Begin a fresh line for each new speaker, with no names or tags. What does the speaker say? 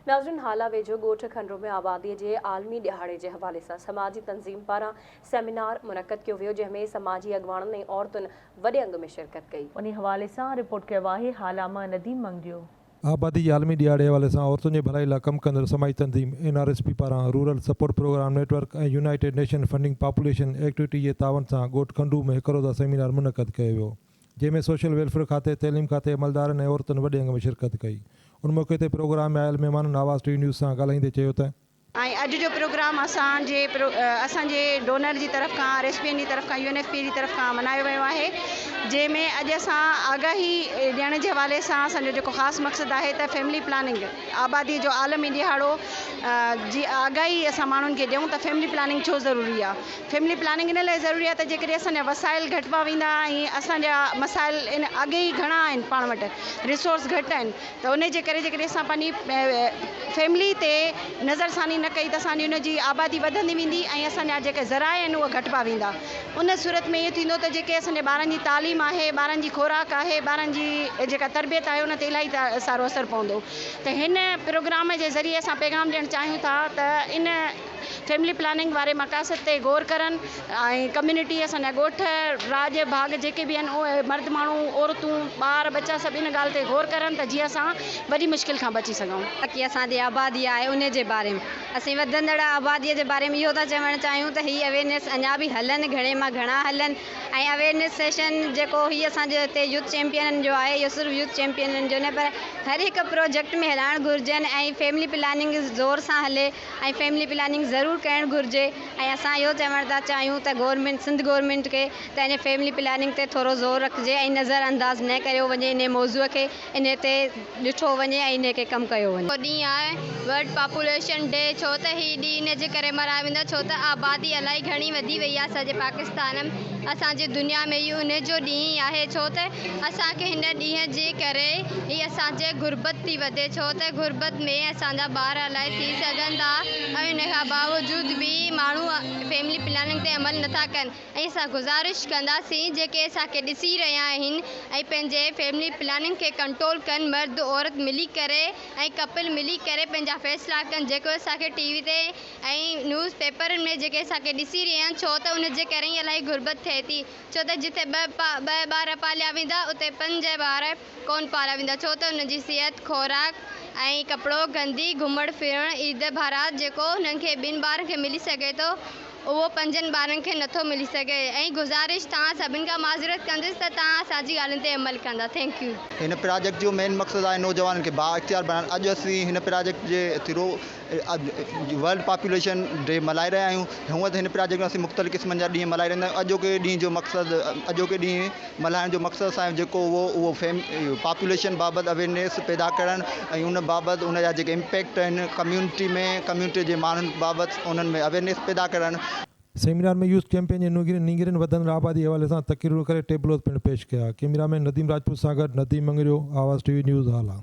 नाज़रीन, हाला वेझो ॻोठ खंडरू में आबादी के आलमी दिहाड़े के हवाले से समाजी तंजीम पारा सेमिनार मुनक़द किया वियो, जंहिंमें समाजी अगवाननि ऐं औरतुनि वॾे अंग में शिरकत कई।
उन हवाले से रिपोर्ट कयो आहे हालामा नदीम मंगियो।
आबादी आलमी दिहाड़े हवाले से औरतुनि जी भलाई लाइ कम कंदड़ समाजी तंजीम NRSP पारां रूरल सपोर्ट प्रोग्राम नेटवर्क और United nation funding population activity के तावन से ॻोठ खंडू में एक रोज़ा सेमिनार मुनक़द किया वियो, जंहिंमें सोशल वेलफेयर खाते तैलीम खाते अमलदारनि ऐं औरतुनि वॾे अंग में शिरकत कई। उन मौके ते प्रोग्राम में आयल महिमाननि आवाज़ टीवी न्यूज़ सां ॻाल्हाईंदे चयो त
अॼु जो प्रोग्राम असांजे डोनर की तरफ का RSPN की तरफ का UNFPA की तरफ का मनायो वियो आहे, जंहिंमें अॼु असां आगाही ॾियण के हवाले से असांजो जेको ख़ासि मक़सदु आहे त फैमिली प्लानिंग आबादी जो आलमी दिहाड़ो जी आगाही असां माण्हुनि खे ॾियूं त फैमिली प्लानिंग छो ज़रूरी आहे। फैमिली प्लानिंग इन लाइ ज़रूरी आहे त जेकॾहिं असांजा वसाइल घटिया वेंदा ऐं असांजा मसाइल इन अॻे ई घणा आहिनि, पाण वटि रिसोर्स घटि आहिनि, त उन जे करे जेकॾहिं असां पंहिंजी फैमिली ते नज़रसानी न कई त असांजी उन जी आबादी वधंदी वेंदी ऐं असांजा जेके ज़राए आहिनि उहे घटिया वेंदा। उन सूरत में इहो थींदो त जेके असांजे ॿारनि जी तालीम आहे, ॿारनि जी खुराक आहे, ॿारनि जी जेका तरबियत आहे उन ते इलाही सारो असरु पवंदो। त हिन प्रोग्राम जे ज़रिए असां पैगाम ॾियणु चाहियूं था त इन फैमिली प्लानिंग वारे मक़ासद ते गौर करनि ऐं कम्युनिटी असांजा ॻोठ राज भाग जेके बि आहिनि उहे मर्द माण्हू औरतूं ॿार बच्चा सभु इन ॻाल्हि ते गौर करनि त जीअं असां वॾी मुश्किल खां बची सघूं।
की असांजी आबादी आहे उन जे बारे में असीं वधंदड़ आबादीअ जे बारे में इहो था चवणु चाहियूं त हीअ अवेयरनेस अञा बि हलनि, घणे मां घणा हलनि ऐं अवेयरनेस सेशन जेको हीअ असांजो हिते यूथ चैम्पियननि जो आहे, इहो सिर्फ़ु यूथ चैम्पियननि जो न पर हर हिकु प्रोजेक्ट में हलाइणु घुरिजनि ऐं फैमिली प्लानिंग ज़ोर सां हले ऐं फैमिली प्लानिंग ज़रूरु करणु घुरिजे। ऐं असां इहो चवणु था चाहियूं त गवर्नमेंट सिंध गवर्नमेंट खे त इन फैमिली प्लानिंग ते थोरो ज़ोर रखिजे ऐं नज़रअंदाज़ न कयो वञे, इन मौज़ूअ खे इन ते ॾिठो वञे ऐं इन खे कमु कयो वञे।
ॾींहुं आहे वर्ल्ड पॉपुलेशन डे, छो त हीअ ॾींहुं इन जे करे मल्हायो वेंदो छो त आबादी इलाही घणी वधी वई आहे सॼे पाकिस्तान में, असांजी दुनिया में इहो उन जो ॾींहुं आहे, छो त असांखे हिन ॾींहं जे करे ही असांजे गुरबत थी वधे, छो त गुरबत में असांजा ॿार इलाही थी सघनि था ऐं इन खां बावजूद बि माण्हू फैमिली प्लानिंग ते अमल नथा कनि। ऐं असां गुज़ारिश कंदासीं जेके असांखे ॾिसी रहिया आहिनि ऐं पंहिंजे फैमिली प्लानिंग खे कंट्रोल कनि, मर्द औरत मिली करे ऐं कपिल मिली करे पंहिंजा फ़ैसिला कनि, जेको असांखे TV ते ऐं न्यूज़ पेपरनि में जेके असांखे ॾिसी रहिया आहिनि, छो त उन जे करे ई इलाही गुरबत थिए थी, छो त जिथे ॿ ॿार पालिया वेंदा उते 5 ॿार कोन पालिया वेंदा, छो त उन जी सिहत खुराक ऐं कपिड़ो गंदी घुमणु फिरणु ईद बारात जेको हुननि खे ॿिनि ॿारनि खे मिली सघे थो उहो 5 ॿारनि खे नथो मिली सघे। ऐं गुज़ारिश तव्हां सभिनि खां माज़रत कंदुसि त तव्हां असांजी ॻाल्हियुनि ते अमल कंदा। Thank U.
हिन प्रोजेक्ट जो मेन मक़सदु आहे नौजवाननि खे बाइख्तियार बनाइणु। अॼु असीं हिन प्रोजेक्ट जे थ्रू वर्ल्ड पॉपुलेशन डे मल्हाए रहिया आहियूं। हूअं त हिन प्रोजेक्ट में असीं मुख़्तलिफ़ क़िस्मनि जा ॾींहं मल्हाए रहंदा आहियूं। अॼोके ॾींहं जो मक़सदु अॼोके ॾींहुं मल्हाइण जो मक़सदु असांजो जेको उहो पॉपुलेशन बाबति अवेयरनेस पैदा करणु ऐं उन बाबति उन जा जेके इम्पैक्ट आहिनि कम्यूनिटी में, कम्यूनिटी जे माण्हुनि बाबति उन्हनि में अवेयरनेस पैदा करणु।
सेमिनार में यूथ कैंपेन जे नींगरनि वधंदड़ आबादी हवाले से तकरीर करे टेबलो पिणु पेश किया। कैमरामैन नदीम राजपूत सां गॾु नदीम मंगरियो, आवाज़ TV न्यूज़ हाला।